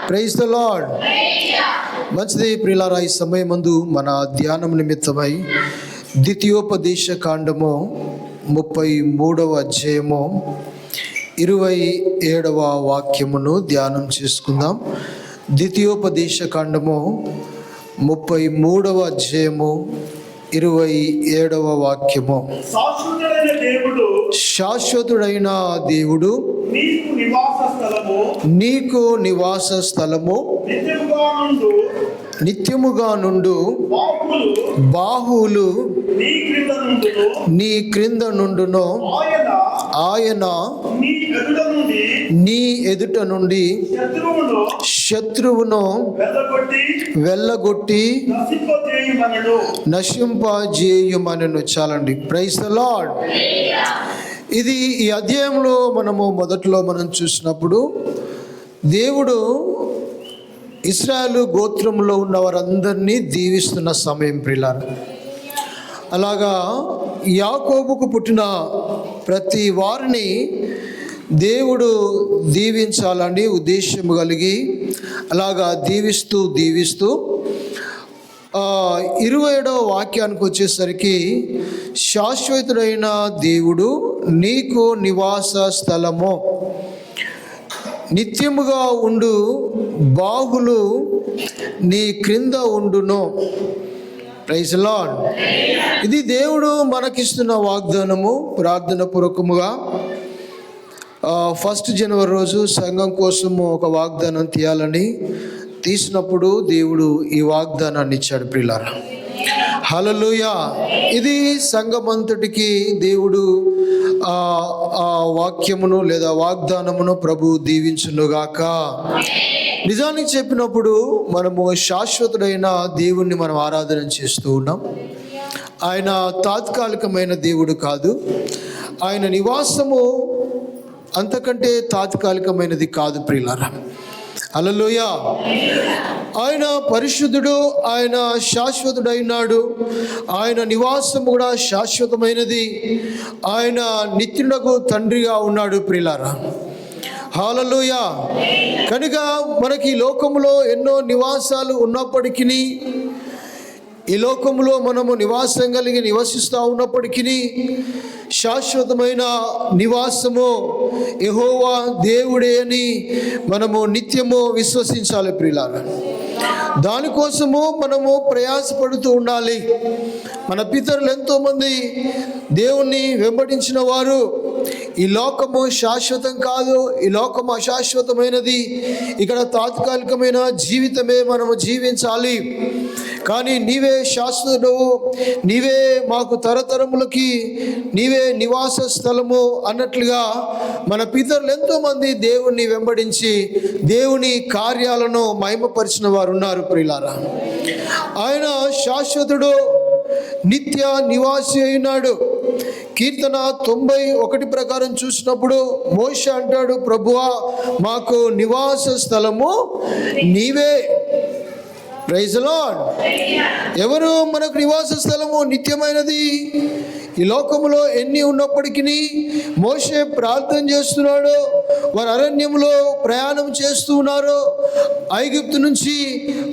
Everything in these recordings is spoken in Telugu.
Praise the lord. మంచిది ప్రియులారా, ఈ సమయమందు మన ధ్యానం నిమిత్తమై ద్వితీయోపదేశ కాండము 33వ అధ్యాయము 27వ వాక్యమును ధ్యానం చేసుకుందాం. ద్వితీయోపదేశ కాండము 33వ అధ్యాయము 27వ వాక్యము. శాశ్వతుడైన దేవుడు నీకు నివాస స్థలము నిత్యముగా నుండు బాహువులు నీ క్రింద నుండును. ఆయన నీ ఎదుట నుండి శత్రువును వెళ్ళగొట్టి నశింపజేయుమనెను. చాలండి. Praise the lord. ఇది ఈ అధ్యాయంలో మొదట్లో మనం చూసినప్పుడు దేవుడు ఇశ్రాయేలు గోత్రంలో ఉన్న వారందరినీ దీవిస్తున్న సమయం ప్రియులారా. అలాగా యాకోబుకు పుట్టిన ప్రతి వారిని దేవుడు దీవించాలని ఉద్దేశం కలిగి అలాగా దీవిస్తూ 27వ వాక్యానికి వచ్చేసరికి శాశ్వతుడైన దేవుడు నీకు నివాస స్థలము నిత్యముగా ఉండు బాహులు నీ క్రింద ఉండును. Praise Lord. ఇది దేవుడు మనకిస్తున్న వాగ్దానము. ప్రార్థన పూర్వకముగా 1 జనవరి రోజు సంఘం కోసము ఒక వాగ్దానం తీసినప్పుడు దేవుడు ఈ వాగ్దానాన్ని ఇచ్చాడు ప్రియులారా. హల్లెలూయా. ఇది సంఘమంతటికి దేవుడు ఆ వాక్యమును లేదా వాగ్దానమును ప్రభు దీవించునుగాక. నిజానికి చెప్పినప్పుడు మనము శాశ్వతుడైన దేవుణ్ణి మనం ఆరాధన చేస్తూ ఉన్నాం. ఆయన తాత్కాలికమైన దేవుడు కాదు. ఆయన నివాసము అంతకంటే తాత్కాలికమైనది కాదు ప్రియులారా. హల్లెలూయా. ఆయన పరిశుద్ధుడు, ఆయన శాశ్వతుడైనాడు. ఆయన నివాసం కూడా శాశ్వతమైనది. ఆయన నిత్యుడకు తండ్రిగా ఉన్నాడు ప్రియులారా. హల్లెలూయా. కనుక మనకి ఈ లోకంలో ఎన్నో నివాసాలు ఉన్నప్పటికీ, ఈ లోకంలో మనము నివాసం కలిగి నివసిస్తూ ఉన్నప్పటికీ శాశ్వతమైన నివాసము యెహోవా దేవుడే అని మనము నిత్యము విశ్వసించాలి ప్రియులారా. దానికోసము మనము ప్రయాసపడుతూ ఉండాలి. మన పితరులు ఎంతోమంది దేవుణ్ణి వెంబడించిన వారు ఈ లోకము శాశ్వతం కాదు, ఈ లోకము అశాశ్వతమైనది, ఇక్కడ తాత్కాలికమైన జీవితమే మనము జీవించాలి, కానీ నీవే శాశ్వతుడు, నీవే మాకు తరతరములకి నీవే నివాస స్థలము అన్నట్లుగా మన పితరులు ఎంతోమంది దేవుణ్ణి వెంబడించి దేవుని కార్యాలను మహిమపరిచిన వారు ఉన్నారు ప్రియులారా. ఆయన శాశ్వతుడు, నిత్య నివాసి అయినాడు. కీర్తన 91 ప్రకారం చూసినప్పుడు మోషే అంటాడు, ప్రభువా మాకు నివాస స్థలము నీవే. Praise Lord. ఎవరు మనకు నివాస స్థలము నిత్యమైనది? ఈ లోకములో ఎన్ని ఉన్నప్పటికీ మోషే ప్రార్థన చేస్తున్నాడు. వారు అరణ్యంలో ప్రయాణం చేస్తూ ఉన్నారు. ఐగుప్తు నుంచి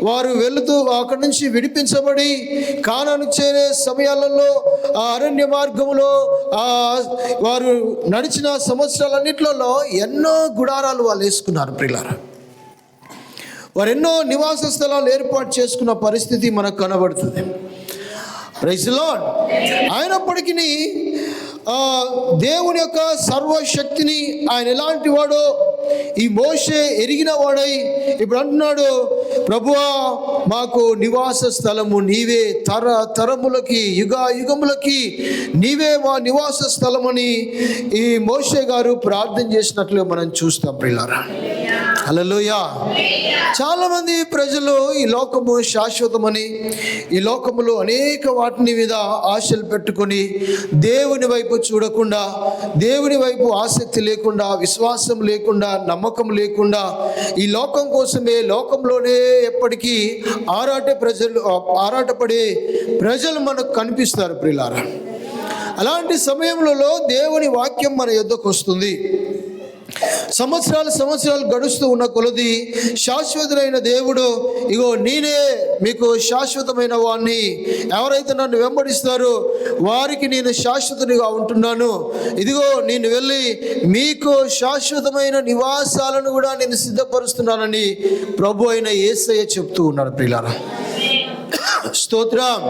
వారు వెళుతూ అక్కడి నుంచి విడిపించబడి కానాను చేరే సమయాలలో ఆ అరణ్య మార్గంలో వారు నడిచిన సంవత్సరాలన్నిట్లలో ఎన్నో గుడారాలు వాళ్ళు వేసుకున్నారు ప్రియులారా. వారు ఎన్నో నివాస స్థలాలు ఏర్పాటు చేసుకున్న పరిస్థితి మనకు కనబడుతుంది. Praise Lord. అయినప్పటికీ దేవుని యొక్క సర్వశక్తిని ఆయన ఎలాంటి వాడో ఈ మోషే ఎరిగిన వాడై ఇప్పుడు అంటున్నాడు, ప్రభువా మాకు నివాస స్థలము నీవే, తరములకి యుగములకి నీవే మా నివాస స్థలమని ఈ మోషే గారు ప్రార్థన చేసినట్లుగా మనం చూస్తాం ప్రియులారా. హల్లెలూయా. చాలా మంది ప్రజలు ఈ లోకము శాశ్వతమని, ఈ లోకములో అనేక వాటిని మీద ఆశలు పెట్టుకొని దేవుని వైపు చూడకుండా, దేవుని వైపు ఆసక్తి లేకుండా, విశ్వాసం లేకుండా, నమ్మకం లేకుండా ఈ లోకం కోసమే లోకంలోనే ఎప్పటికీ ఆరాటపడే ప్రజలు మనకు కనిపిస్తారు ప్రియులారా. అలాంటి సమయంలో దేవుని వాక్యం మన యొద్దకు వస్తుంది. సంవత్సరాలు గడుస్తూ ఉన్న కొలది శాశ్వతుడైన దేవుడు, ఇగో నేనే మీకు శాశ్వతమైన వాణ్ణి, ఎవరైతే నన్ను వెంబడిస్తారో వారికి నేను శాశ్వతునిగా ఉంటున్నాను, ఇదిగో నేను వెళ్ళి మీకు శాశ్వతమైన నివాసాలను కూడా నేను సిద్ధపరుస్తున్నానని ప్రభు అయిన యేసయ్య చెప్తూ ఉన్నాడు. ప్రియులారా, స్తోత్రం,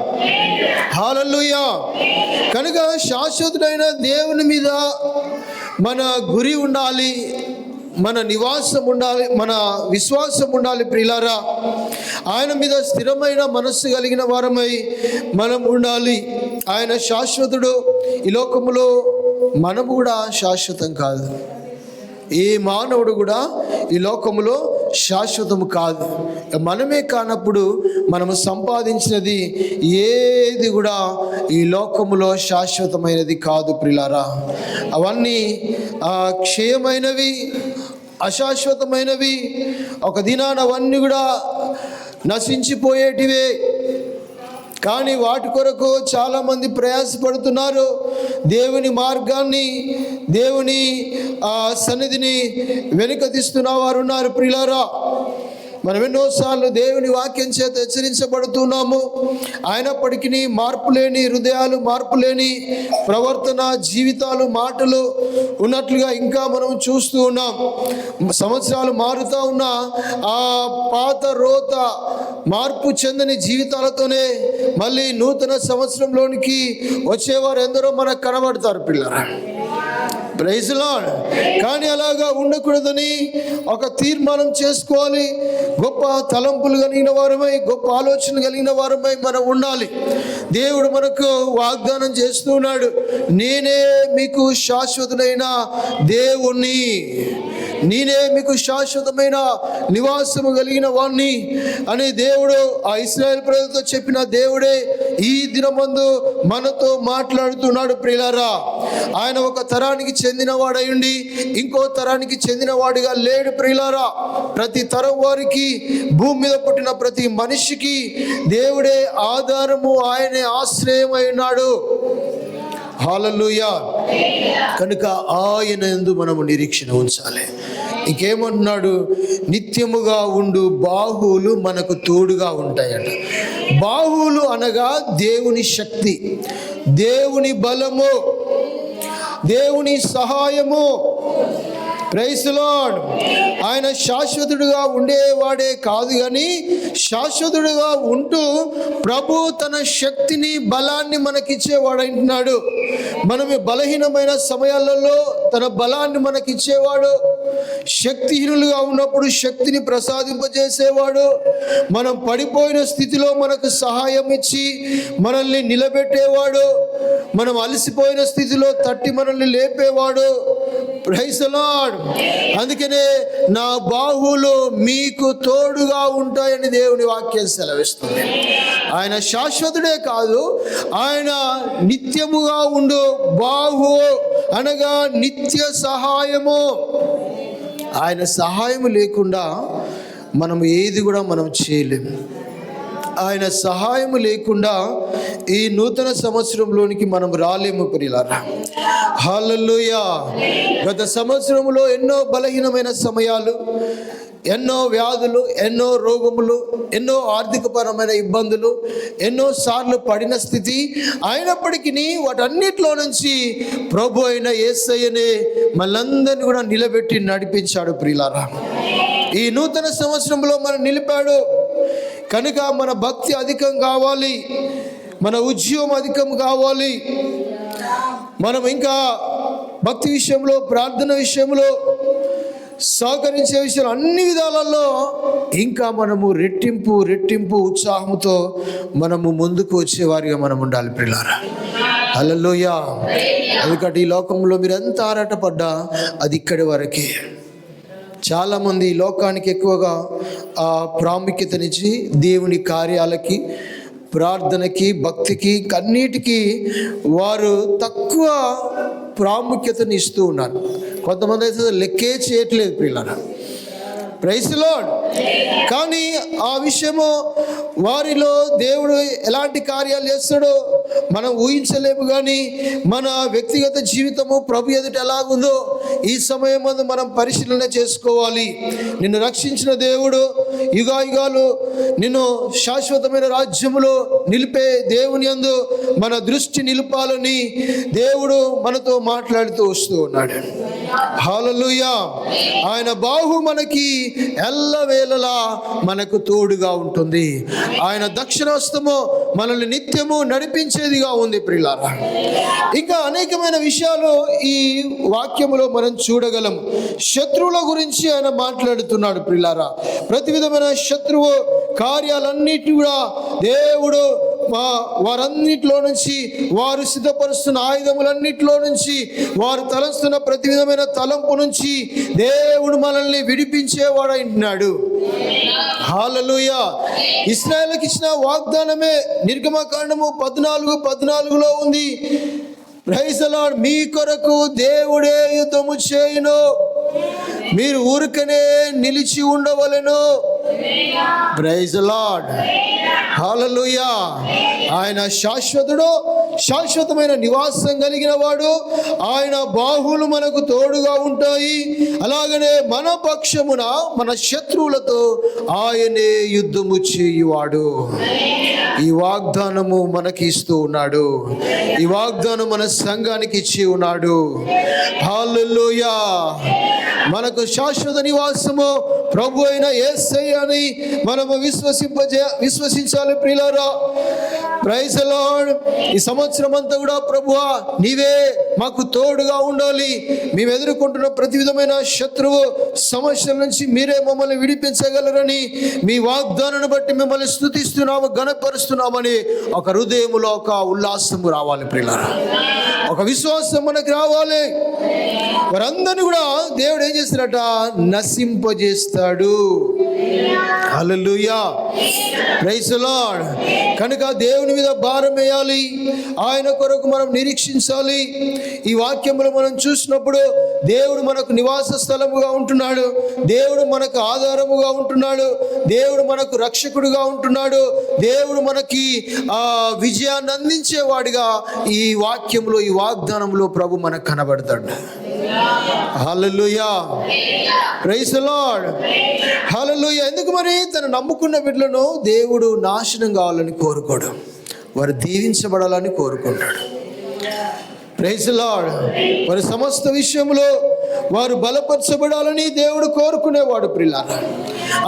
హల్లెలూయా. కనుక శాశ్వతుడైన దేవుని మీద మన గురి ఉండాలి, మన నివాసం ఉండాలి, మన విశ్వాసం ఉండాలి. ప్రియులారా, ఆయన మీద స్థిరమైన మనస్సు కలిగిన వారమై మనం ఉండాలి. ఆయన శాశ్వతుడు. ఈ లోకములో మనము కూడా శాశ్వతం కాదు. ఏ మానవుడు కూడా ఈ లోకములో శాశ్వతము కాదు. మనమే కానప్పుడు మనము సంపాదించినది ఏది కూడా ఈ లోకములో శాశ్వతమైనది కాదు. ప్రియులారా, అవన్నీ క్షయమైనవి, అశాశ్వతమైనవి. ఒక దినాన అవన్నీ కూడా నశించిపోయేటివే. కానీ వాటి కొరకు చాలామంది ప్రయాసపడుతున్నారు. దేవుని మార్గాన్ని, దేవుని సన్నిధిని వెనుక తీస్తున్న వారు ఉన్నారు. ప్రియులారా, మనం ఎన్నోసార్లు దేవుని వాక్యం చేత హెచ్చరించబడుతున్నాము. అయినప్పటికీ మార్పు లేని హృదయాలు, మార్పు లేని ప్రవర్తన, జీవితాలు, మాటలు ఉన్నట్లుగా ఇంకా మనం చూస్తూ ఉన్నాం. సంవత్సరాలు మారుతూ ఉన్న ఆ పాత రోత మార్పు చెందని జీవితాలతోనే మళ్ళీ నూతన సంవత్సరంలోనికి వచ్చేవారు ఎందరో మనకు కనబడతారు. పిల్లరా, ప్రైజ్ లార్డ్. కానీ అలాగా ఉండకూడదని ఒక తీర్మానం చేసుకోవాలి. గొప్ప తలంపులు కలిగిన వారమై, గొప్ప ఆలోచన కలిగిన వారమై మనం ఉండాలి. దేవుడు మనకు వాగ్దానం చేస్తున్నాడు, నేనే మీకు శాశ్వతుడైన దేవుణ్ణి, నేనే మీకు శాశ్వతమైన నివాసము కలిగిన వాణ్ణి అని దేవుడు ఆ ఇశ్రాయేల్ ప్రజలతో చెప్పిన దేవుడే ఈ దినమందు మనతో మాట్లాడుతున్నాడు. ప్రియులారా, ఆయన ఒక తరానికి చెందినవాడై ఉండి ఇంకో తరానికి చెందినవాడిగా లేడు. ప్రియులారా, ప్రతి తరం వారికి, భూమి మీద పుట్టిన ప్రతి మనిషికి దేవుడే ఆధారము, ఆయనే ఆశ్రయమై ఉన్నాడు. హల్లెలూయా. కనుక ఆయన యందు మనము నిరీక్షణ ఉంచాలి. ఇంకేమంటున్నాడు? నిత్యముగా ఉండు బాహువులు మనకు తోడుగా ఉంటాయట. బాహువులు అనగా దేవుని శక్తి, దేవుని బలము, దేవుని సహాయము. Praise Lord. ఆయన శాశ్వతుడుగా ఉండేవాడే కాదు, కానీ శాశ్వతుడుగా ఉంటూ ప్రభు తన శక్తిని, బలాన్ని మనకిచ్చేవాడంటున్నాడు. మనం బలహీనమైన సమయాలలో తన బలాన్ని మనకిచ్చేవాడు. శక్తిహీనులుగా ఉన్నప్పుడు శక్తిని ప్రసాదింపజేసేవాడు. మనం పడిపోయిన స్థితిలో మనకు సహాయం ఇచ్చి మనల్ని నిలబెట్టేవాడు. మనం అలసిపోయిన స్థితిలో తట్టి మనల్ని లేపేవాడు. Praise the lord. అందుకనే నా బాహువులు మీకు తోడుగా ఉంటాయని దేవుని వాక్యం సెలవిస్తుంది. ఆయన శాశ్వతుడే కాదు, ఆయన నిత్యముగా ఉండు బాహు అనగా నిత్య సహాయము. ఆయన సహాయం లేకుండా మనం ఏది కూడా మనం చేయలేము. ఆయన సహాయం లేకుండా ఈ నూతన సంవత్సరంలోనికి మనం రాలేము. ప్రియులారా, హల్లెలూయా. గత సంవత్సరంలో ఎన్నో బలహీనమైన సమయాలు, ఎన్నో వ్యాధులు, ఎన్నో రోగములు, ఎన్నో ఆర్థికపరమైన ఇబ్బందులు, ఎన్నో సార్లు పడిన స్థితి. అయినప్పటికీ వాటన్నిటిలో నుంచి ప్రభు అయిన యేసయ్యనే మనందరినీ కూడా నిలబెట్టి నడిపించాడు. ప్రియులారా, ఈ నూతన సంవత్సరంలో మనం నిలిపాడు. కనుక మన భక్తి అధికం కావాలి, మన ఉద్యోగం అధికం కావాలి. మనం ఇంకా భక్తి విషయంలో, ప్రార్థన విషయంలో, సహకరించే విషయాలు అన్ని విధాలలో ఇంకా మనము రెట్టింపు ఉత్సాహంతో మనము ముందుకు వచ్చేవారిగా మనం ఉండాలి. ప్రియులారా, హల్లెలూయా. ఎందుకంటే ఈ లోకంలో మీరు ఎంత ఆరాటపడ్డా అది ఇక్కడి వరకే. చాలామంది ఈ లోకానికి ఎక్కువగా ప్రాముఖ్యతనిచ్చి దేవుని కార్యాలకి, ప్రార్థనకి, భక్తికి, కన్నిటికీ వారు తక్కువ ప్రాముఖ్యతని ఇస్తూ ఉన్నారు. కొంతమంది అయితే లెక్కే చేయట్లేదు. పిల్లలు, ప్రైజ్ ది లార్డ్. కానీ ఆ విషయము వారిలో దేవుడు ఎలాంటి కార్యాలు చేస్తాడో మనం ఊహించలేము. కానీ మన వ్యక్తిగత జీవితము ప్రభు ఎదుట ఎలాగుందో ఈ సమయం ముందు మనం పరిశీలన చేసుకోవాలి. నిన్ను రక్షించిన దేవుడు యుగాయుగాలు నిన్ను శాశ్వతమైన రాజ్యములో నిలిపే దేవుని యందు మన దృష్టి నిలపాలని దేవుడు మనతో మాట్లాడుతూ వస్తూ ఉన్నాడు. హల్లెలూయా. ఆయన బాహు మనకి ఎల్లవేళలా మనకు తోడుగా ఉంటుంది. ఆయన దక్షిణాస్తము మనల్ని నిత్యము నడిపించేదిగా ఉంది ప్రియులారా. ఇంకా అనేకమైన విషయాలు ఈ వాక్యములో మనం చూడగలం. శత్రువుల గురించి ఆయన మాట్లాడుతున్నాడు ప్రియులారా. ప్రతి విధమైన శత్రువు కార్యాలన్నిటి కూడా దేవుడు వారన్నిటిలో నుంచి, వారు సిద్ధపరుస్తున్న ఆయుధములన్నిటిలో నుంచి, వారు తలస్తున్న ప్రతి విధమైన తలంపు నుంచి దేవుడు మనల్ని విడిపించేవాడు అంటున్నాడు. హల్లెలూయా. ఇశ్రాయేలుకి ఇచ్చిన వాగ్దానమే నిర్గమకాండము 14:14 ఉంది. Praise the lord. మీ కొరకు దేవుడే యుద్ధము చేయును, మీరు ఊరికనే నిలిచి ఉండవలెను. Praise the lord. హల్లెలూయా. ఆయన శాశ్వతుడు, శాశ్వతమైన నివాసం కలిగిన వాడు. ఆయన బాహువులు మనకు తోడుగా ఉంటాయి. అలాగనే మన పక్షమున మన శత్రువులతో ఆయనే యుద్ధము చేయువాడు. ఈ వాగ్దానము మనకి ఇస్తూ ఉన్నాడు. ఈ వాగ్దానం మన సంఘానికి ఇచ్చి ఉన్నాడు. హల్లెలూయా. మనకు శాశ్వత నివాసము ప్రభు అయిన యేసయ్య అని మనము విశ్వసించాలి ప్రియులారా. Praise the Lord. ఈ సంవత్సరం అంతా కూడా ప్రభువా నీవే మాకు తోడుగా ఉండాలి, మేము ఎదుర్కొంటున్న ప్రతి విధమైన శత్రువు సమస్యల నుంచి మీరే మమ్మల్ని విడిపించగలరని మీ వాగ్దానాన్ని బట్టి మిమ్మల్ని స్తుతిస్తున్నాము, ఘనపరుస్తున్నామని ఒక హృదయములో ఒక ఉల్లాసము రావాలి ప్రియులారా. ఒక విశ్వాసం మనకు రావాలి. వారందరినీ కూడా దేవుడు ఏం చేస్తాడట? నశింపజేస్తాడు. హల్లెలూయా. Praise the lord. కనుక దేవుని మీద భారం వేయాలి, ఆయన కొరకు మనం నిరీక్షించాలి. ఈ వాక్యములు మనం చూసినప్పుడు దేవుడు మనకు నివాస స్థలముగా ఉంటున్నాడు, దేవుడు మనకు ఆధారముగా ఉంటున్నాడు, దేవుడు మనకు రక్షకుడుగా ఉంటున్నాడు, దేవుడు మనకి విజయాన్ని అందించేవాడిగా ఈ వాక్యములో, ఈ వాగ్దానంలో ప్రభు మనకు కనబడతాడు. Hallelujah. Praise the lord. Hallelujah. ఎందుకు మరి? తను నమ్ముకున్న బిడ్డలను దేవుడు నాశనం కావాలని కోరుకోడు, వారు దీవించబడాలని కోరుకుంటాడు. Praise the Lord. వారి సమస్త విషయంలో వారు బలపరచబడాలని దేవుడు కోరుకునేవాడు ప్రియులారా.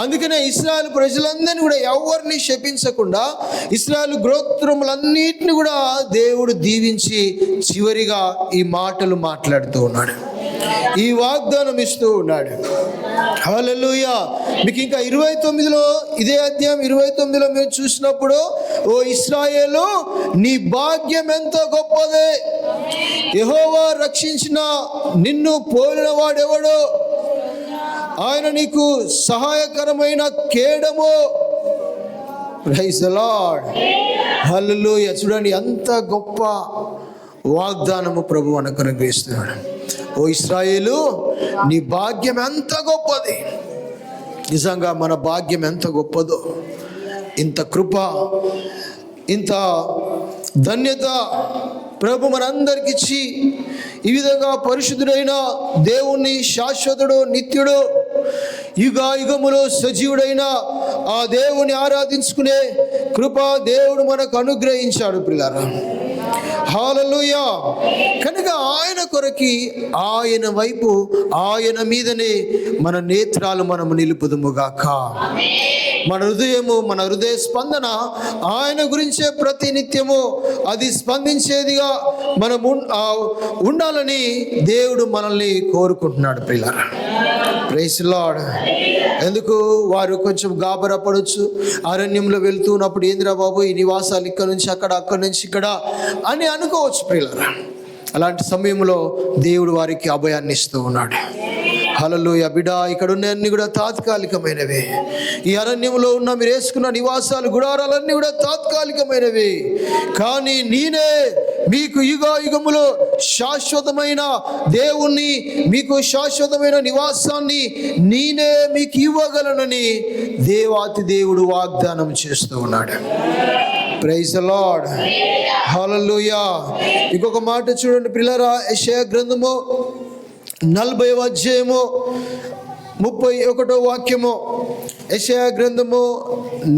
అందుకనే ఇశ్రాయేలు ప్రజలందరినీ కూడా ఎవరిని శపించకుండా ఇశ్రాయేలు గోత్రములన్నిటిని కూడా దేవుడు దీవించి చివరిగా ఈ మాటలు మాట్లాడుతూ ఉన్నాడు, ఈ వాగ్దానం ఇస్తూ ఉన్నాడు. హల్లెలూయా. మీకు ఇంకా 29లో, ఇదే అధ్యాయం 29లో మీరు చూసినప్పుడు, ఓ ఇశ్రాయేలు నీ భాగ్యం ఎంత గొప్పదే, యెహోవా రక్షించిన నిన్ను పోలిన వాడెవడో, ఆయన నీకు సహాయకరమైన కేడము. Praise the lord. హల్లెలూయా. చూడండి ఎంత గొప్ప వాగ్దానము ప్రభు మనకు అనుగ్రహిస్తున్నాడు. ఓ ఇశ్రాయేలు నీ భాగ్యం ఎంత గొప్పది. నిజంగా మన భాగ్యం ఎంత గొప్పదో. ఇంత కృప, ఇంత ధన్యత ప్రభు మనందరికి ఇచ్చి ఈ విధంగా పరిశుద్ధుడైన దేవుణ్ణి, శాశ్వతుడు, నిత్యుడు, యుగాయుగములో సజీవుడైన ఆ దేవుని ఆరాధించుకునే కృప దేవుడు మనకు అనుగ్రహించాడు ప్రియులారా. హల్లెలూయా. కనుక ఆయన కొరకి, ఆయన వైపు, ఆయన మీదనే మన నేత్రాలు మనము నిలుపుదుముగాక. మన హృదయము, మన హృదయ స్పందన ఆయన గురించే ప్రతి నిత్యము అది స్పందించేదిగా మనం ఉండాలని దేవుడు మనల్ని కోరుకుంటున్నాడు ప్రియులారా. Praise the Lord. ఎందుకు వారు కొంచెం గాబరా పడవచ్చు, అరణ్యంలో వెళ్తున్నప్పుడు ఏందిరా బాబు ఈ నివాసాలు ఇక్కడ నుంచి అక్కడ, అక్కడి నుంచి ఇక్కడ అని అనుకోవచ్చు ప్రియులారా. అలాంటి సమయంలో దేవుడు వారికి అభయాన్ని ఇస్తూ ఉన్నాడు. హల్లెలూయా. బిడ్డ, ఇక్కడ ఉన్నవన్నీ కూడా తాత్కాలికమైనవి. ఈ అరణ్యంలో ఉన్న మీరు వేసుకున్న నివాసాలు, గుడారాలన్నీ కూడా తాత్కాలికమైనవి. కానీ నేనే మీకు యుగాయుగములో శాశ్వతమైన దేవుణ్ణి, మీకు శాశ్వతమైన నివాసాన్ని నేనే మీకు ఇవ్వగలనని దేవాతి దేవుడు వాగ్దానం చేస్తూ ఉన్నాడు. Praise the lord. హల్లెలూయా. ఇంకొక మాట చూడండి ప్రియులారా. యెషయా గ్రంథము 40వ అధ్యాయము 31వ వాక్యము. యెషయా గ్రంథము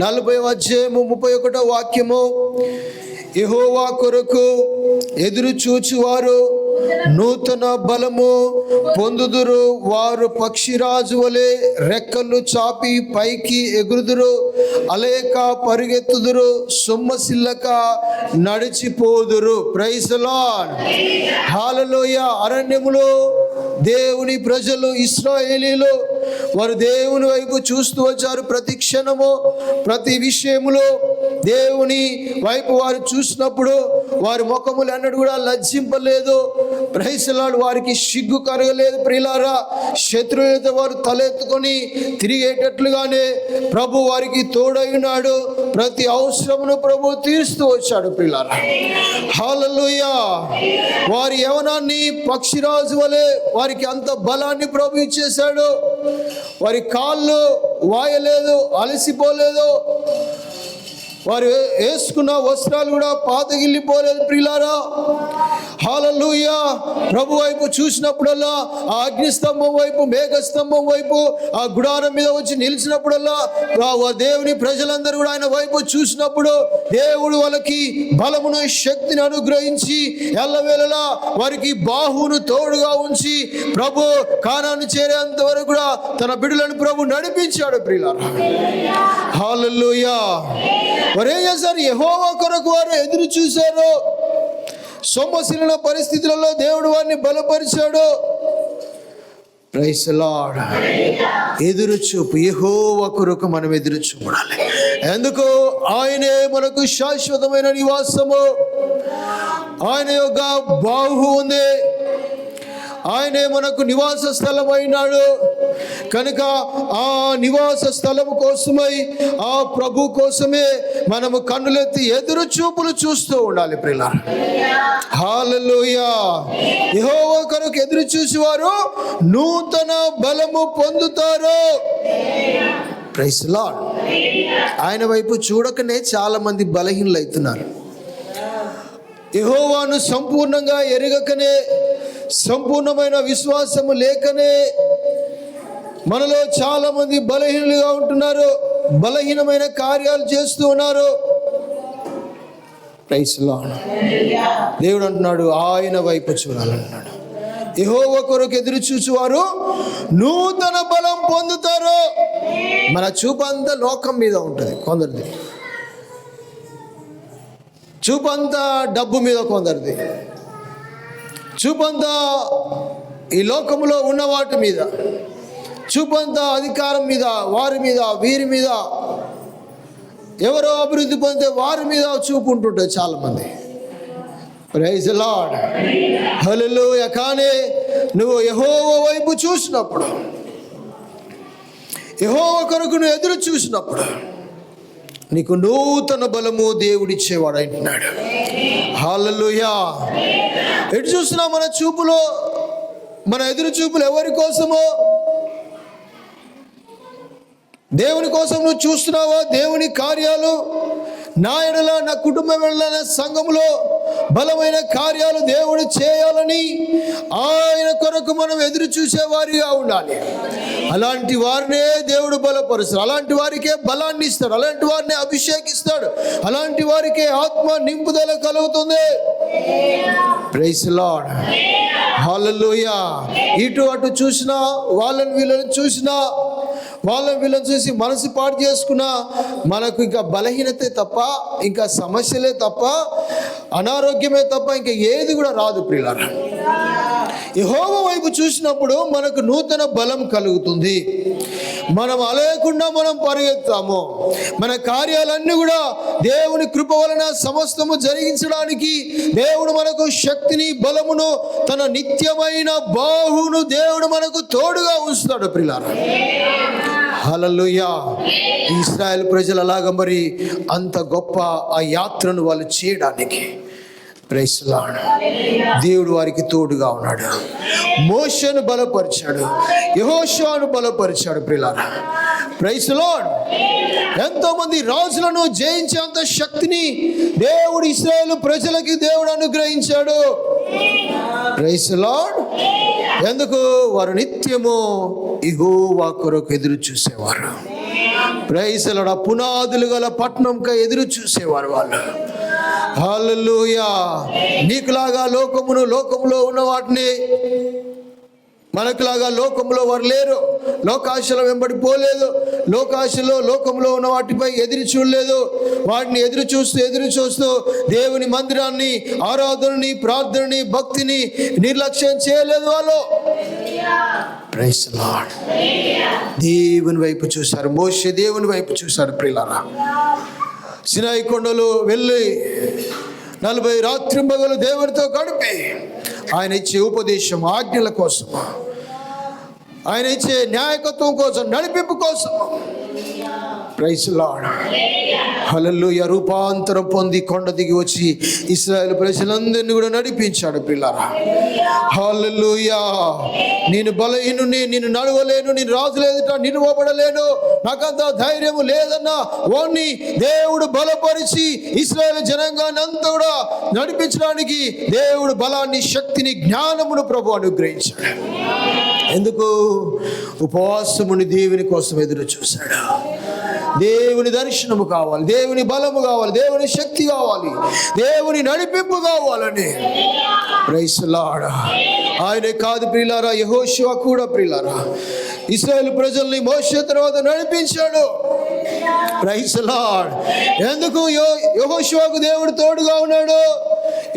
40వ అధ్యాయము 31వ వాక్యము. యెహోవా కొరకు ఎదురు చూచువారు నూతన బలము పొందుదురు, వారు పక్షిరాజు వలె రెక్కలు చాపి పైకి ఎగురుదురు, అలేక పరిగెత్తుదురు, సొమ్మసిల్లక నడిచిపోదురు. Praise the lord. హల్లెలూయా. అరణ్యములో దేవుని ప్రజలు ఇశ్రాయేలీలు వారు దేవుని వైపు చూస్తూ వచ్చారు. ప్రతి క్షణము ప్రతి విషయములో దేవుని వైపు వారు చూసినప్పుడు వారి ముఖములు అన్నడు కూడా లజ్జింపలేదు. Praise the lord. వారికి సిగ్గు కరగలేదు. ప్రియులారా, శత్రువులతో వారు తలెత్తుకొని తిరిగేటట్లుగానే ప్రభు వారికి తోడై ఉన్నాడు. ప్రతి అవసరమును ప్రభు తీరుస్తూ వచ్చాడు. ప్రియులారా, హల్లెలూయా. వారి యవనాన్ని పక్షిరాజు వలె వారికి అంత బలాన్ని ప్రభు ఇచ్చేశాడు. వారి కాళ్ళు వాయలేదు, అలసిపోలేదు. వారు వేసుకున్న వస్త్రాలు కూడా పాతగిల్లిపోలేదు. ప్రియులారా, హల్లెలూయా. ప్రభు వైపు చూసినప్పుడల్లా, ఆ అగ్నిస్తంభం వైపు, మేఘస్తంభం వైపు, ఆ గుడారం మీద వచ్చి నిలిచినప్పుడల్లా దేవుని ప్రజలందరూ కూడా ఆయన వైపు చూసినప్పుడు దేవుడు వాళ్ళకి బలమును శక్తిని అనుగ్రహించి ఎల్లవేళలా వారికి బాహువును తోడుగా ఉంచి ప్రభు కానాను చేరేంత వరకు కూడా తన బిడ్డలను ప్రభు నడిపించాడు. ప్రియులారా, హల్లెలూయా. వారేం చేశారు? యెహోవా కొరకు వారు ఎదురు చూశారు. సొమ్మసిలిన పరిస్థితులలో దేవుడు వారిని బలపరిచాడు. Praise the Lord. ఎదురు చూపు. యెహోవా కొరకు మనం ఎదురు చూడాలి. ఎందుకు? ఆయనే మనకు శాశ్వతమైన నివాసము. ఆయన యొక్క బాహు ఉంది. ఆయనే మనకు నివాస స్థలం అయినాడు. కనుక ఆ నివాస స్థలం కోసమై, ఆ ప్రభు కోసమే మనము కన్నులెత్తి ఎదురు చూపులు చూస్తూ ఉండాలి. ప్రియులారా, హల్లెలూయా. యెహోవా కొరకు ఎదురు చూసేవారు నూతన బలము పొందుతారు. Praise the Lord. ఆయన వైపు చూడకనే చాలా మంది బలహీనులు అవుతున్నారు. యెహోవాను సంపూర్ణంగా ఎరగకనే, సంపూర్ణమైన విశ్వాసము లేకనే మనలో చాలా మంది బలహీనులుగా ఉంటున్నారు. బలహీనమైన కార్యాలు చేస్తూ ఉన్నారు. Praise the Lord. దేవుడు అంటున్నాడు ఆయన వైపు చూడాలంటున్నాడు. యెహోవా కొరకు ఎదురు చూచువారు నూతన బలం పొందుతారు. మన చూపంతా లోకం మీద ఉంటుంది. కొందరిది చూపంతా డబ్బు మీద, కొందరిది చూపంతా ఈ లోకంలో ఉన్న వాటి మీద, చూపంతా అధికారం మీద, వారి మీద, వీరి మీద, ఎవరో అభివృద్ధి పొందితే వారి మీద చూపు ఉంటుంటారు చాలామంది. Praise the lord. హల్లెలూయా. కానీ నువ్వు యెహోవా వైపు చూసినప్పుడు, యెహోవా కొరకు నువ్వు ఎదురు చూసినప్పుడు నీకు నూతన బలము దేవుడిచ్చేవాడు అంటున్నాడు. హల్లెలూయా. ఎటు చూసినా మన చూపులో, మన ఎదురు చూపులు ఎవరి కోసమో? దేవుని కోసం నువ్వు చూస్తున్నావా? దేవుని కార్యాలు నా ఎడల, నా కుటుంబం ఎడల, నా సంఘములో బలమైన కార్యాలు దేవుడు చేయాలని ఆయన కొరకు మనం ఎదురు చూసేవారిగా ఉండాలి. అలాంటి వారినే దేవుడు బలపరుస్తాడు. అలాంటి వారికే బలాన్ని ఇస్తాడు. అలాంటి వారిని అభిషేకిస్తాడు. అలాంటి వారికే ఆత్మ నింపుదల కలుగుతుంది. Praise the lord. హల్లెలూయా. ఇటు అటు చూసినా, వాళ్ళని వీళ్ళని చూసినా, వాళ్ళని వీళ్ళని చూసి మనసు పాడు చేసుకున్నా మనకు ఇంకా బలహీనతే తప్ప, ఇంకా సమస్యలే తప్ప, అనారోగ్యమే తప్ప ఇంకా ఏది కూడా రాదు. ప్రియులారా, యెహోవా వైపు చూసినప్పుడు మనకు నూతన బలం కలుగుతుంది. మనం అలేకుండా మనం పరిగెత్తాము. మన కార్యాలన్నీ కూడా దేవుని కృప వలన సమస్తము జరిగించడానికి దేవుడు మనకు శక్తిని, బలమును, తన నిత్యమైన బాహును దేవుడు మనకు తోడుగా ఉంచుతాడు. ప్రియులారా, హల్లెలూయా. ఇశ్రాయేలు ప్రజలు అలాగ మరి అంత గొప్ప ఆ యాత్రను వాళ్ళు చేయడానికి ప్రైజ్ ది లార్డ్ దేవుడు వారికి తోడుగా ఉన్నాడు. మోషేను బలపరిచాడు, యెహోషువను బలపరిచాడు. ప్రియులారా, ప్రైజ్ ది లార్డ్. ఎంతో మంది రాజులను జయించేంత శక్తిని దేవుడు ఇశ్రాయేలు ప్రజలకి దేవుడు అనుగ్రహించాడు. Praise the Lord. ఎందుకు? వారు నిత్యము యెహోవా కొరకు ఎదురు చూసేవారు. Praise the Lord. పునాదులు గల పట్టణంకై ఎదురు చూసేవారు వాళ్ళు. హల్లెలూయా. నీకులాగా లోకములో ఉన్న వాటిని, మనకులాగా లోకంలో వారు లేరు. లోకాశల వెంబడి పోలేదు. లోకంలో ఉన్న వాటిపై ఎదురు చూడలేదు. వాటిని ఎదురు చూస్తూ దేవుని మందిరాన్ని, ఆరాధనని, ప్రార్థనని, భక్తిని నిర్లక్ష్యం చేయలేదు వాళ్ళు. Praise the Lord. దేవుని వైపు చూశారు. మోషే దేవుని వైపు చూశారు. ప్రియులారా, సినాయి కొండలో వెళ్ళి 40 రాత్రింబగలు దేవునితో గడిపి ఆయన ఇచ్చే ఉపదేశం, ఆజ్ఞల కోసం, ఆయన ఇచ్చే న్యాయకత్వం కోసం, నడిపింపు కోసం. Praise the lord. హల్లెలూయా. రూపాంతరం పొంది కొండ దిగి వచ్చి ఇశ్రాయేలు ప్రజలందరినీ కూడా నడిపించాడు. పిల్లరా, హల్లెలూయా. నేను బలహీనుని, నేను నడవలేను, నేను రాజుల ఎదుట నిలువబడలేను, నాకంత ధైర్యము లేదన్న వాణ్ణి దేవుడు బలపరిచి ఇశ్రాయేలు జనాంగాన్ని అంతా కూడా నడిపించడానికి దేవుడు బలాన్ని, శక్తిని, జ్ఞానమును ప్రభు అనుగ్రహించాడు. ఎందుకు? ఉపవాసముని దేవుని కోసం ఎదురు చూశాడు. దేవుని దర్శనము కావాలి, దేవుని బలము కావాలి, దేవుని శక్తి కావాలి, దేవుని నడిపింపు కావాలని. Praise the Lord. ఆయనే కాదు ప్రియులారా, యెహోషువ కూడా ప్రియులారా ఇశ్రాయేలు ప్రజల్ని మోషే తర్వాత నడిపించాడు. Praise the Lord. ఎందుకు? యెహోషువకు దేవుడు తోడుగా ఉన్నాడు.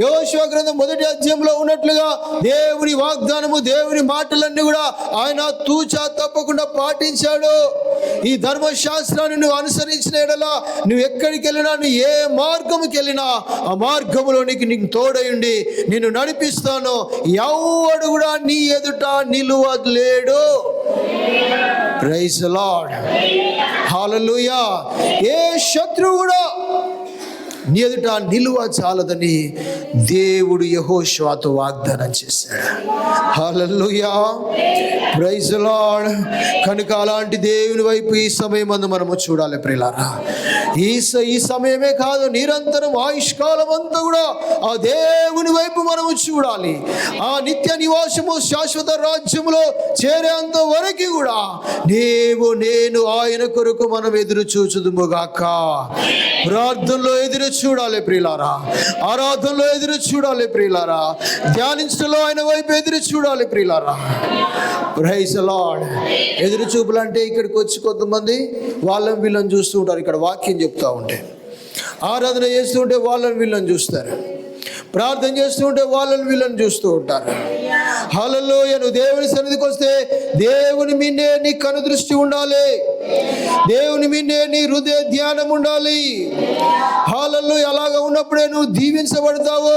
యెహోషువ గ్రంథం 1వ అధ్యాయంలో ఉన్నట్లుగా దేవుని వాగ్దానము, దేవుని మాటలన్నీ కూడా ఆయన తూచా తప్పకుండా పాటించాడు. ఈ ధర్మశాస్త్రాన్ని నువ్వు అనుసరించిన ఎడల నువ్వు ఎక్కడికి వెళ్ళినా, నువ్వు ఏ మార్గముకి వెళ్ళినా ఆ మార్గములో నీకు తోడయుండి నిన్ను నడిపిస్తాను. ఎవడు కూడా నీ ఎదుట నిలువలేడు. Praise the lord. హల్లెలూయా. ఏ శత్రువు కూడా నీ ఎదుట నిలువ చాలదని దేవుడు యెహోషువతో వాగ్దానం చేశాడు. హల్లెలూయా. Praise the lord. కనుక అలాంటి దేవుని వైపు ఈ సమయమందు మనము చూడాలి ప్రియులారా. ఈ సమయమే కాదు, నిరంతరం ఆయుష్కాలం అంతా కూడా ఆ దేవుని వైపు మనము చూడాలి. ఆ నిత్య నివాసము, శాశ్వత రాజ్యములో చేరేంత వరకు కూడా నేను ఆయన కొరకు మనం ఎదురు చూచుదుముగాక. ప్రార్థనలో ఎదురు చూడాలి ప్రియులారా, ఆరాధనలో ఎదురు చూడాలి ప్రియులారా, ధ్యానించడంలో ఆయన వైపు ఎదురు చూడాలి ప్రియులారా. Praise the Lord. ఎదురు చూపులు అంటే ఇక్కడికి వచ్చి కొంతమంది వాళ్ళని వీళ్ళని చూస్తూ ఉంటారు. ఇక్కడ వాక్యం చెప్తూ ఉంటే, ఆరాధన చేస్తూ ఉంటే వాళ్ళని వీళ్ళని చూస్తారు, ప్రార్థన చేస్తూ ఉంటే వాళ్ళని వీళ్ళని చూస్తూ ఉంటారు. హల్లెలూయా. నువ్వు దేవుని సన్నిధికి వస్తే దేవుని మీదే నీ కను దృష్టి ఉండాలి, దేవుని మీదే నీ హృదయ ధ్యానం ఉండాలి. హల్లెలూయా. అలాగా ఉన్నప్పుడే నువ్వు దీవించబడతావు.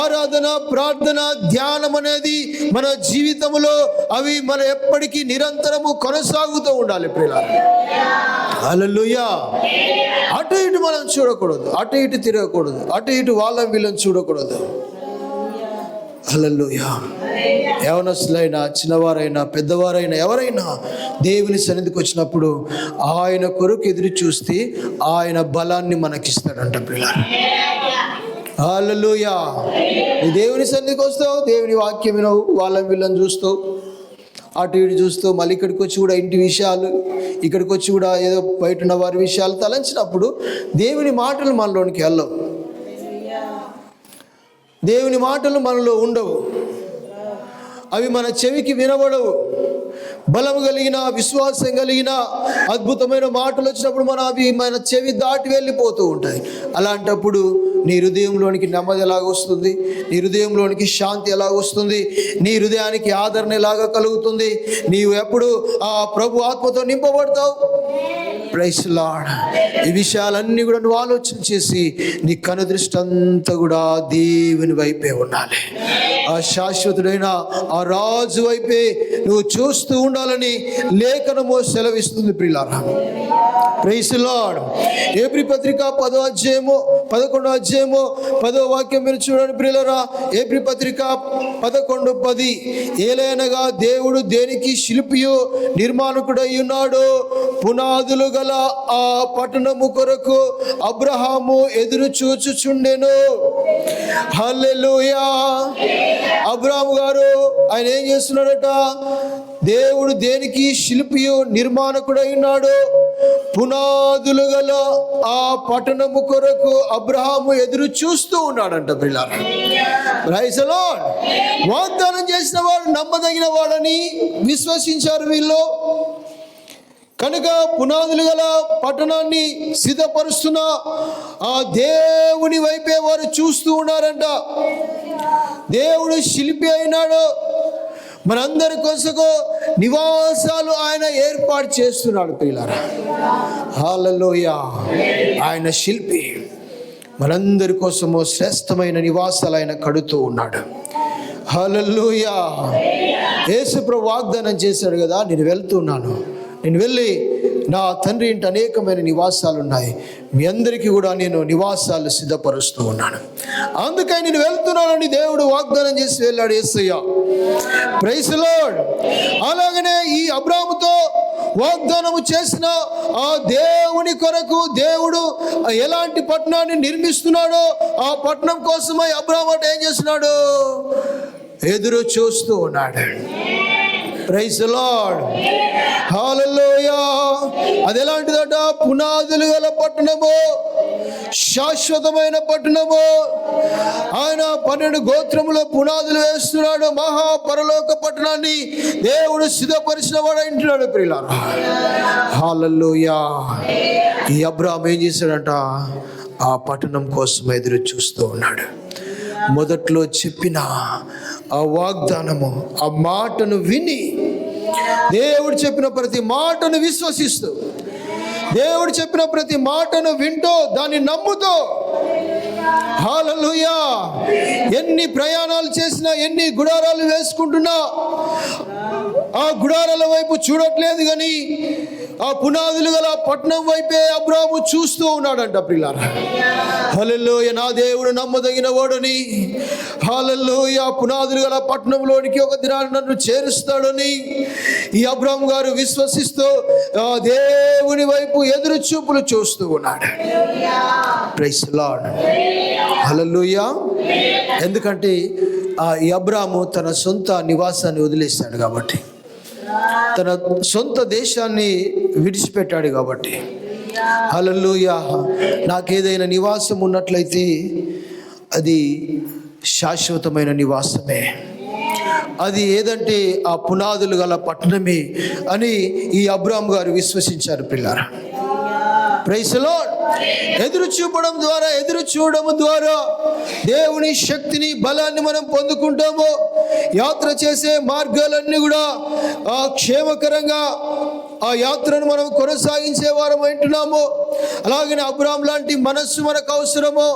ఆరాధన, ప్రార్థన, ధ్యానం అనేది మన జీవితంలో అవి మన ఎప్పటికీ నిరంతరము కొనసాగుతూ ఉండాలి ప్రియులారా. హల్లెలూయా. అటు ఇటు మనం చూడకూడదు, అటు ఇటు తిరగకూడదు, అటు ఇటు వాళ్ళని వీళ్ళని చూడకూడదు. హల్లెలూయా. యవనస్తులైనా, చిన్నవారైనా, పెద్దవారైనా, ఎవరైనా దేవుని సన్నిధికి వచ్చినప్పుడు ఆయన కొరకు ఎదురు చూస్తే ఆయన బలాన్ని మనకిస్తాడంట పిల్లలు. హల్లెలూయా. దేవుని సన్నిధికి వస్తావు, దేవుని వాక్యం వినవు, వాళ్ళని వీళ్ళని చూస్తావు, అటు ఇటు చూస్తూ మళ్ళీ ఇక్కడికి వచ్చి కూడా ఇంటి విషయాలు, ఇక్కడికి వచ్చి కూడా ఏదో బయట ఉన్న వారి విషయాలు తలంచినప్పుడు దేవుని మాటలు మనలోనికి వెళ్ళవు, దేవుని మాటలు మనలో ఉండవు, అవి మన చెవికి వినబడవు. బలము కలిగిన, విశ్వాసం కలిగిన అద్భుతమైన మాటలు వచ్చినప్పుడు అవి మన చెవి దాటి వెళ్ళిపోతూ ఉంటాయి. అలాంటప్పుడు నీ హృదయంలోనికి నెమ్మది ఎలాగొస్తుంది, నీ హృదయంలోనికి శాంతి ఎలాగొస్తుంది, నీ హృదయానికి ఆదరణ ఎలాగా కలుగుతుంది, నీవు ఎప్పుడు ఆ ప్రభు ఆత్మతో నింపబడతావు. Praise the Lord. ఈ విషయాలన్నీ కూడా నువ్వు ఆలోచన చేసి నీ కనుదృష్టి అంతా కూడా దేవుని వైపే ఉండాలి. ఆ శాశ్వతుడైన ఆ రాజు వైపే నువ్వు చూస్తూ ఉండాలని లేఖనము సెలవిస్తుంది ప్రియులారా. Praise the lord. హెబ్రీ పత్రిక 10వ అధ్యాయము 11వ అధ్యాయము 10వ వాక్యం మీరు చూడండి ప్రియులారా. హెబ్రీ పత్రిక 11:10. ఏలైనగా దేవుడు దేనికి శిల్పియు నిర్మాణకుడై ఉన్నాడు, పునాదులు గల ఆ పట్టణము కొరకు అబ్రహాము ఎదురు చూచుచుండెను. హల్లెలూయా. అబ్రహాము గారు ఆయన ఏం చేస్తున్నాడట? దేవుడు దేనికి శిల్పియు నిర్మాణకుడై ఉన్నాడు, పునాదులు గల ఆ పట్టణము కొరకు అబ్రహాము ఎదురు చూస్తూ ఉన్నాడంట పిల్లలు. Praise the Lord. వాగ్దానం చేసిన వాడు నమ్మదగిన వాడని విశ్వసించారు వీళ్ళు. కనుక పునాదులు గల పట్టణాన్ని సిద్ధపరుస్తున్న ఆ దేవుని వైపే వారు చూస్తూ ఉన్నారంట. దేవుడు శిల్పి అయినాడు, మనందరి కోసము నివాసాలు ఆయన ఏర్పాటు చేస్తున్నాడు ప్రియులారా. హల్లెలూయా. ఆయన శిల్పి, మనందరి కోసము శ్రేష్టమైన నివాసాలు ఆయన కడుతూ ఉన్నాడు. హల్లెలూయా. యేసుప్రభు వాగ్దానం చేశాడు కదా, నేను వెళ్తున్నాను, నేను వెళ్ళి నా తండ్రి ఇంటి అనేకమైన నివాసాలు ఉన్నాయి, మీ అందరికీ కూడా నేను నివాసాలు సిద్ధపరుస్తూ ఉన్నాను, అందుకని నేను వెళ్తున్నానని దేవుడు వాగ్దానం చేసి వెళ్ళాడు యేసయ్య. Praise the lord. అలాగనే ఈ అబ్రాహాముతో వాగ్దానము చేసిన ఆ దేవుని కొరకు దేవుడు ఎలాంటి పట్టణాన్ని నిర్మిస్తున్నాడో ఆ పట్టణం కోసమై అబ్రాహాము ఏం చేస్తున్నాడు? ఎదురు చూస్తూ ఉన్నాడు. Praise the lord. హల్లెలూయా. అది ఎలాంటిదట? పునాదులు గల పట్టణము, శాశ్వతమైన పట్టణము. ఆయన 12 గోత్రముల పునాదులు వేస్తున్నాడు. మహా పరలోక పట్టణాన్ని దేవుడు సిద్ధపరిచిన వాడు అంటున్నాడు ప్రియులారా. హల్లెలూయా. ఈ అబ్రాహాము ఏం చేశాడంట? ఆ పట్టణం కోసం ఎదురు చూస్తూ ఉన్నాడు. మొదట్లో చెప్పిన ఆ వాగ్దానము, ఆ మాటను విని, దేవుడు చెప్పిన ప్రతి మాటను విశ్వసిస్తూ, దేవుడు చెప్పిన ప్రతి మాటను వింటూ, దాన్ని నమ్ముతూ, హల్లెలూయా, ఎన్ని ప్రయాణాలు చేసినా, ఎన్ని గుడారాలు వేసుకుంటున్నా ఆ గుడారాల వైపు చూడట్లేదు కానీ ఆ పునాదులు గల పట్టణం వైపే అబ్రాహాము చూస్తూ ఉన్నాడంట ప్రియులారా. హల్లెలూయా. నా దేవుడు నమ్మదగిన వాడని, హల్లెలూయా, పునాదులు గల పట్టణంలోనికి ఒక దినాన్ని నన్ను చేరుస్తాడని ఈ అబ్రాహాము గారు విశ్వసిస్తూ ఆ దేవుని వైపు ఎదురు చూపులు చూస్తూ ఉన్నాడు. Praise the lord. హల్లెలూయా. ఎందుకంటే ఈ అబ్రాహాము తన సొంత నివాసాన్ని వదిలేశాడు కాబట్టి, తన సొంత దేశాన్ని విడిచిపెట్టాడు కాబట్టి. హల్లెలూయా. నాకేదైనా నివాసం ఉన్నట్లయితే అది శాశ్వతమైన నివాసమే. అది ఏదంటే ఆ పునాదులు గల పట్టణమే అని ఈ అబ్రాహాము గారు విశ్వసించారు పిల్లారా. Praise the Lord. ఎదురు చూడడం ద్వారా దేవుని శక్తిని, బలాన్ని మనం పొందుకుంటాము. యాత్ర చేసే మార్గాలన్నీ కూడా క్షేమకరంగా ఆ యాత్రను మనం కొనసాగించే వారం అంటున్నాము. అలాగనే అబ్రాహాము లాంటి మనస్సు మనకు అవసరమో.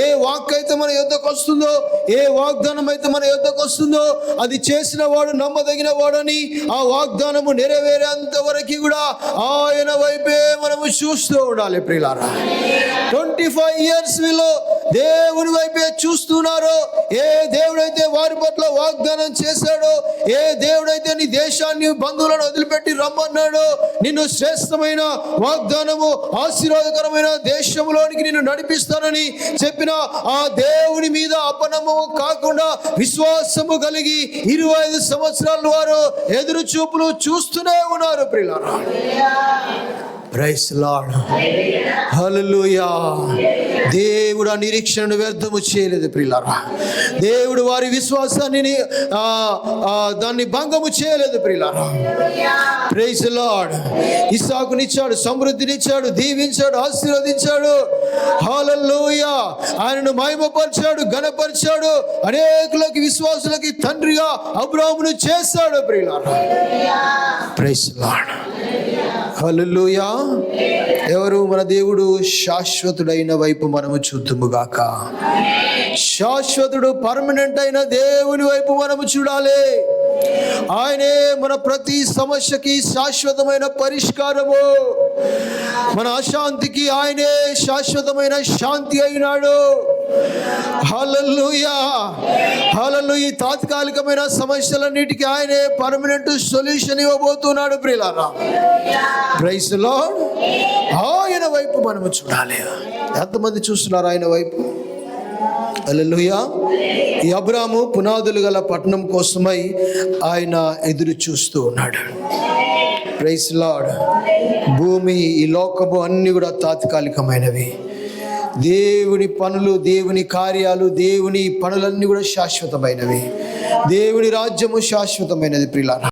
ఏ వాక్ అయితే మన యొద్దకు వస్తుందో, ఏ వాగ్దానం అయితే మన యొద్దకు వస్తుందో అది చేసిన వాడు నమ్మదగిన వాడని, ఆ వాగ్దానము నెరవేరేంత వరకు కూడా ఆయన వైపే మనము చూస్తూ ఉండాలి ప్రియులారా. 25 years వీళ్ళు దేవుని వైపే చూస్తున్నారో, ఏ దేవుడైతే వారి పట్ల వాగ్దానం చేశాడో, ఏ దేవుడైతే నీ దేశాన్ని, బంధువులను వదిలిపెట్టి రమ్మన్నాడో, నిన్ను శ్రేష్టమైన వాగ్దానము, ఆశీర్వాదకరమైన దేశంలోనికి నిన్ను నడిపిస్తానని చెప్పిన ఆ దేవుని మీద అపనమ్మము కాకుండా విశ్వాసము కలిగి 25 సంవత్సరాల వారు ఎదురు చూపులు చూస్తూనే ఉన్నారు ప్రియులారా. Praise the lord. హల్లెలూయా. దేవుడు ఆ నిరీక్షణను వ్యర్థము చేయలేదు ప్రియులారా. దేవుడు వారి విశ్వాసాన్ని దాన్ని భంగము చేయలేదు ప్రియులారా. Praise the lord. ఇస్సాకునిచ్చాడు, సమృద్ధినిచ్చాడు, దీవించాడు, ఆశీర్వదించాడు. హల్లెలూయా. ఆయనను మహిమపరిచాడు, ఘనపరిచాడు. అనేకులకి, విశ్వాసులకి తండ్రిగా అబ్రాహామును చేశాడు ప్రియులారా. Praise the lord. హల్లెలూయా. ఎవరు? మన దేవుడు శాశ్వతుడైన వైపు మనము చూద్దుముగాక. శాశ్వతుడు, పర్మనెంట్ అయిన దేవుని వైపు మనము చూడాలి. ఆయనే మన ప్రతి సమస్యకి శాశ్వతమైన పరిష్కారము. మన అశాంతికి ఆయనే శాశ్వతమైన శాంతి అయినాడు. హల్లెలూయా, హల్లెలూయా. తాత్కాలికమైన సమస్యలన్నిటికీ ఆయనే పర్మనెంట్ సొల్యూషన్ ఇవ్వబోతున్నాడు. ప్రియులారా, ప్రైజ్ ది లార్డ్. ఆయన వైపు మనము చూడాలి. ఎంతమంది చూస్తున్నారు ఆయన వైపు? హల్లెలూయా. ఈ అబ్రాము పునాదులు గల పట్టణం కోసమై ఆయన ఎదురు చూస్తూ ఉన్నాడు. Praise the Lord. భూమి, ఈ లోకము అన్నీ కూడా తాత్కాలికమైనవి. దేవుని పనులు, దేవుని కార్యాలు, దేవుని పనులన్నీ కూడా శాశ్వతమైనవి. దేవుని రాజ్యము శాశ్వతమైనది. ప్రియులారా,